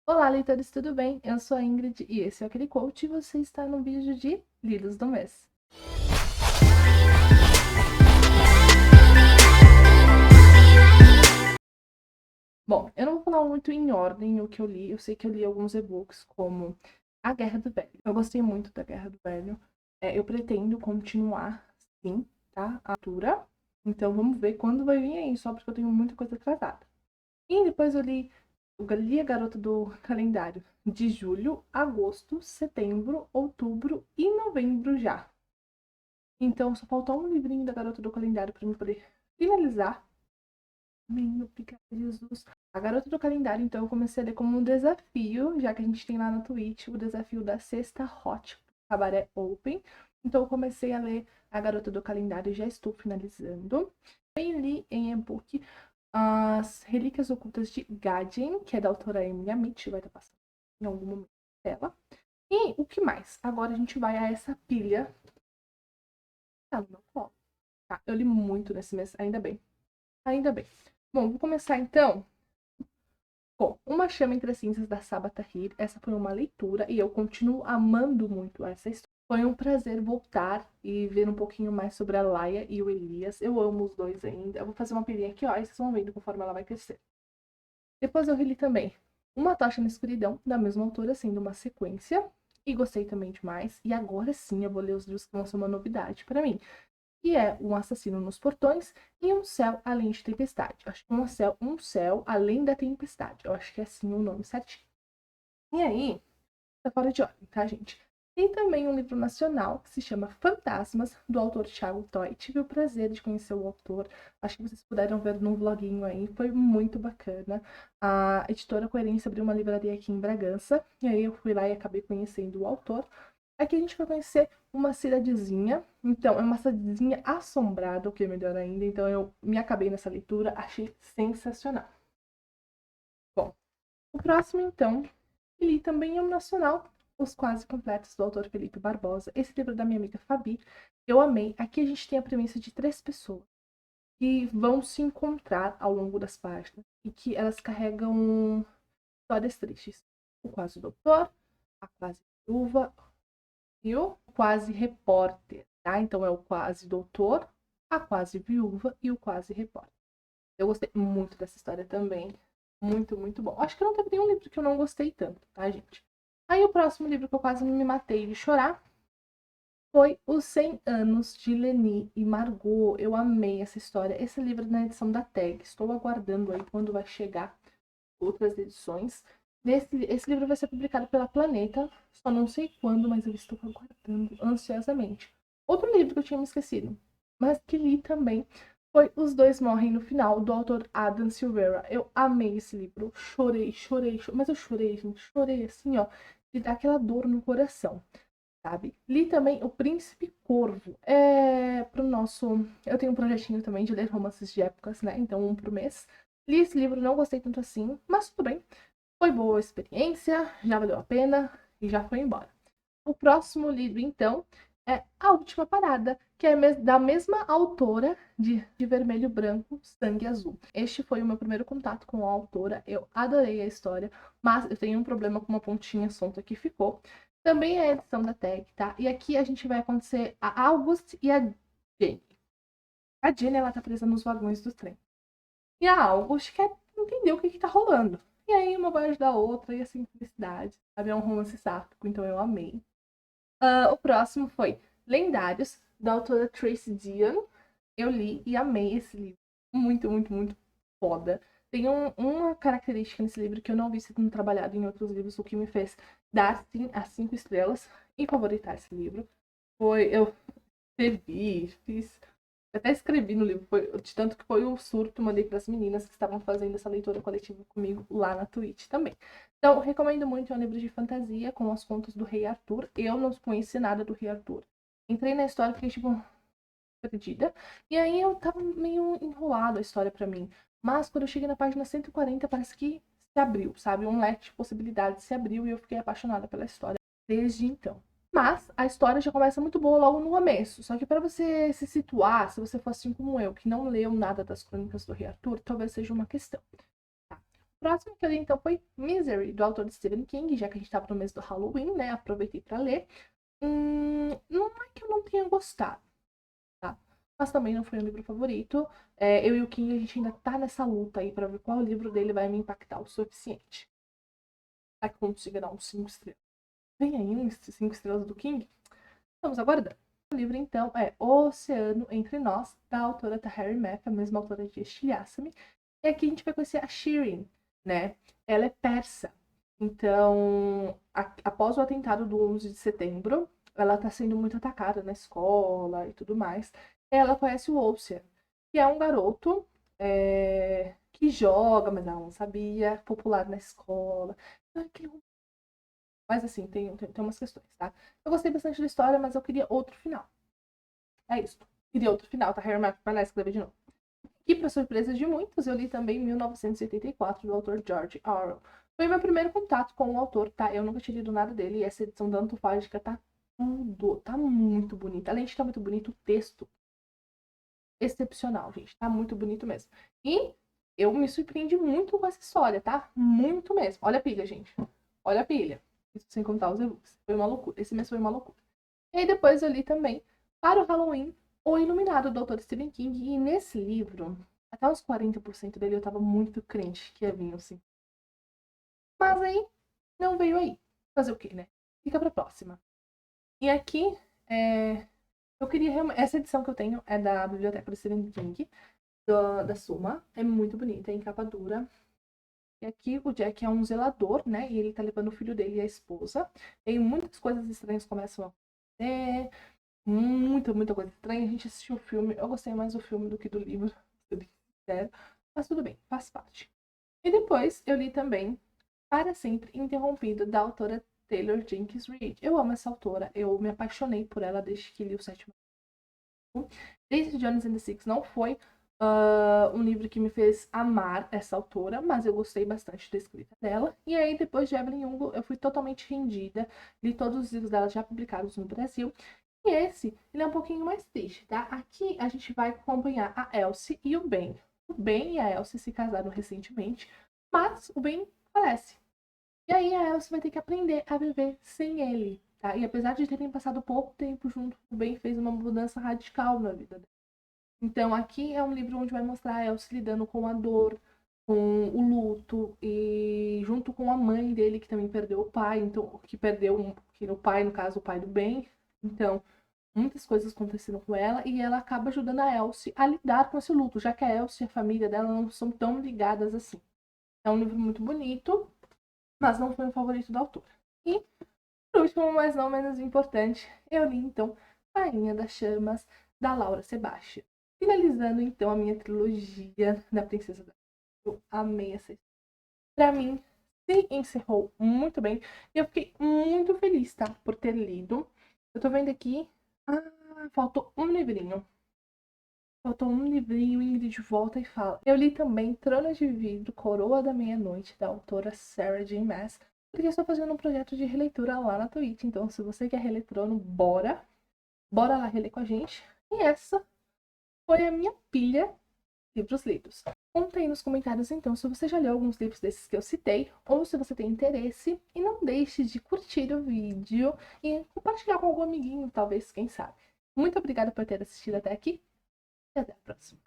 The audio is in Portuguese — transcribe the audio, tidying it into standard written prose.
Olá, leitores, tudo bem? Eu sou a Ingrid e esse é aquele coach e você está no vídeo de Livros do Mês. Bom, eu não vou falar muito em ordem o que eu li. Eu sei que eu li alguns e-books, como A Guerra do Velho. Eu gostei muito da Guerra do Velho. Eu pretendo continuar, sim, tá? A leitura. Então vamos ver quando vai vir aí, só porque eu tenho muita coisa atrasada. E depois eu li A Garota do Calendário de julho, agosto, setembro, outubro e novembro já. Então só faltou um livrinho da Garota do Calendário para eu poder finalizar. Meu, obrigada, Jesus. A Garota do Calendário, então, eu comecei a ler como um desafio, já que a gente tem lá na Twitch o desafio da Sexta Hot Cabaré Open. Então eu comecei a ler A Garota do Calendário e já estou finalizando. Também li em e-book As Relíquias Ocultas de Gadgen, que é da autora Emily Amit, vai estar passando em algum momento dela. E o que mais? Agora a gente vai a essa pilha. Tá no meu colo. Tá, eu li muito nesse mês, ainda bem. Ainda bem. Bom, vou começar então com Uma Chama entre as Cinzas, da Sabaa Tahir. Essa foi uma leitura e eu continuo amando muito essa história. Foi um prazer voltar e ver um pouquinho mais sobre a Laia e o Elias. Eu amo os dois ainda. Eu vou fazer uma pilinha aqui, ó, e vocês vão vendo conforme ela vai crescer. Depois eu reli também Uma Tocha na Escuridão, da mesma autora, sendo uma sequência. E gostei também demais. E agora sim eu vou ler os livros que vão ser uma novidade para mim. Que é Um Assassino nos Portões e Um Céu Além de Tempestade. Eu acho que um céu Além da Tempestade. Eu acho que é assim o nome certinho. E aí, tá fora de ordem, tá, gente? Tem também um livro nacional que se chama Fantasmas, do autor Thiago Toy. Tive o prazer de conhecer o autor. Acho que vocês puderam ver num vloguinho aí. Foi muito bacana. A editora Coerência abriu uma livraria aqui em Bragança. E aí eu fui lá e acabei conhecendo o autor. Aqui a gente vai conhecer uma cidadezinha. Então, é uma cidadezinha assombrada, o que é melhor ainda. Então, eu me acabei nessa leitura, achei sensacional. Bom, o próximo, então, li também é um nacional, Os Quase Completos, do autor Felipe Barbosa. Esse livro é da minha amiga Fabi. Eu amei. Aqui a gente tem a premissa de 3 pessoas que vão se encontrar ao longo das páginas e que elas carregam histórias tristes. O quase doutor, a quase viúva, e o quase repórter, tá? Então é o quase doutor, a quase viúva e o quase repórter. Eu gostei muito dessa história também. Muito, muito bom. Acho que não teve nenhum livro que eu não gostei tanto, tá, gente? Aí o próximo livro que eu quase me matei de chorar foi Os 100 Anos de Leni e Margot. Eu amei essa história. Esse livro é na edição da Tag. Estou aguardando aí quando vai chegar outras edições. Esse livro vai ser publicado pela Planeta, só não sei quando, mas eu estou aguardando ansiosamente. Outro livro que eu tinha me esquecido, mas que li também, foi Os Dois Morrem no Final, do autor Adam Silveira. Eu amei esse livro, chorei, chorei, chorei, mas eu chorei, gente, chorei assim, ó, de dar aquela dor no coração, sabe? Li também O Príncipe Corvo. Pro nosso... Eu tenho um projetinho também de ler romances de épocas, né? Então, um por mês. Li esse livro, não gostei tanto assim, mas tudo bem. Foi boa a experiência, já valeu a pena e já foi embora. O próximo livro, então, é A Última Parada, que é da mesma autora de Vermelho Branco, Sangue Azul. Este foi o meu primeiro contato com a autora, eu adorei a história, mas eu tenho um problema com uma pontinha solta que ficou. Também é a edição da Tag, tá? E aqui a gente vai acontecer a August e a Jenny. A Jenny, ela tá presa nos vagões do trem. E a August quer entender o que tá rolando. E aí uma vai ajudar a outra e a simplicidade. Sabe? É um romance sáfico, então eu amei. O próximo foi Lendários, da autora Tracy Deonn. Eu li e amei esse livro. Muito, muito, muito foda. Tem uma característica nesse livro que eu não vi sendo trabalhado em outros livros, o que me fez dar sim as 5 estrelas e favoritar esse livro. Eu até escrevi no livro, de tanto que foi o surto, mandei para as meninas que estavam fazendo essa leitura coletiva comigo lá na Twitch também. Então, recomendo muito, é um livro de fantasia com os contos do Rei Arthur. Eu não conheci nada do Rei Arthur. Entrei na história e fiquei, tipo, perdida. E aí eu tava meio enrolado a história para mim. Mas quando eu cheguei na página 140, parece que se abriu, sabe? Um leque de possibilidades se abriu e eu fiquei apaixonada pela história desde então. Mas a história já começa muito boa logo no começo. Só que para você se situar, se você for assim como eu, que não leu nada das Crônicas do Rei Arthur, talvez seja uma questão. Tá? O próximo que eu li, então, foi Misery, do autor Stephen King, já que a gente estava no mês do Halloween, né? Aproveitei para ler. Não é que eu não tenha gostado, tá? Mas também não foi o livro favorito. Eu e o King, a gente ainda tá nessa luta aí para ver qual livro dele vai me impactar o suficiente. Será que eu consigo dar uns 5 estrelas? Vem aí uns 5 estrelas do King? Estamos aguardando. O livro, então, é O Oceano Entre Nós, da autora Taheri Mef, a mesma autora de Estilhaça-me. E aqui a gente vai conhecer a Shirin, né? Ela é persa. Então, após o atentado do 11 de setembro, ela está sendo muito atacada na escola e tudo mais. Ela conhece o Ocean, que é um garoto que joga, mas ela não sabia, popular na escola. Então, mas assim, tem umas questões, tá? Eu gostei bastante da história, mas eu queria outro final. É isso. Queria outro final, tá? Harry Mack vai lá escrever de novo. E, para surpresa de muitos, eu li também 1984, do autor George Orwell. Foi meu primeiro contato com o autor, tá? Eu nunca tinha lido nada dele, e essa edição da Antofágica tá tá muito bonita. Além de estar muito bonito, o texto excepcional, gente. Tá muito bonito mesmo. E eu me surpreendi muito com essa história, tá? Muito mesmo. Olha a pilha, gente. Olha a pilha. Isso sem contar os e-books. Foi uma loucura. Esse mês foi uma loucura. E aí depois eu li também, para o Halloween, O Iluminado, do autor Stephen King. E nesse livro, até uns 40% dele eu tava muito crente que ia vir, assim. Mas aí, não veio aí. Fazer o quê, né? Fica pra próxima. E aqui, eu queria realmente... Essa edição que eu tenho é da Biblioteca do Stephen King, da Suma. É muito bonita, é em capa dura. E aqui o Jack é um zelador, né? E ele tá levando o filho dele e a esposa. E aí muitas coisas estranhas começam a acontecer. Muita coisa estranha. A gente assistiu o filme. Eu gostei mais do filme do que do livro, se sincero. Mas tudo bem, faz parte. E depois eu li também Para Sempre Interrompido, da autora Taylor Jenkins Reid. Eu amo essa autora. Eu me apaixonei por ela desde que li o sétimo. Daisy Jones and the Six não foi um livro que me fez amar essa autora, mas eu gostei bastante da escrita dela. E aí, depois de Evelyn Hugo, eu fui totalmente rendida. Li todos os livros dela já publicados no Brasil. E esse, ele é um pouquinho mais triste, tá? Aqui a gente vai acompanhar a Elsie e o Ben. O Ben e a Elsie se casaram recentemente, mas o Ben falece. E aí a Elsie vai ter que aprender a viver sem ele, tá? E apesar de terem passado pouco tempo junto, o Ben fez uma mudança radical na vida dela. Então aqui é um livro onde vai mostrar a Elsie lidando com a dor, com o luto, e junto com a mãe dele, que também perdeu o pai, então, que o pai, no caso, o pai do Ben. Então, muitas coisas aconteceram com ela, e ela acaba ajudando a Elsie a lidar com esse luto, já que a Elsie e a família dela não são tão ligadas assim. É um livro muito bonito, mas não foi o favorito da autora. E, por último, mas não menos importante, eu li, então, Rainha das Chamas, da Laura Sebastian. Finalizando, então, a minha trilogia da Princesa da... Eu amei essa história. Pra mim, se encerrou muito bem. E eu fiquei muito feliz, tá? Por ter lido. Eu tô vendo aqui... faltou um livrinho. Faltou um livrinho, Ingrid volta e fala. Eu li também Trono de Vidro, Coroa da Meia-Noite, da autora Sarah J. Maas, porque eu estou fazendo um projeto de releitura lá na Twitch. Então, se você quer reler Trono, bora lá reler com a gente. E essa foi a minha pilha de livros lidos. Conta aí nos comentários, então, se você já leu alguns livros desses que eu citei, ou se você tem interesse. E não deixe de curtir o vídeo e compartilhar com algum amiguinho, talvez, quem sabe. Muito obrigada por ter assistido até aqui. E até a próxima.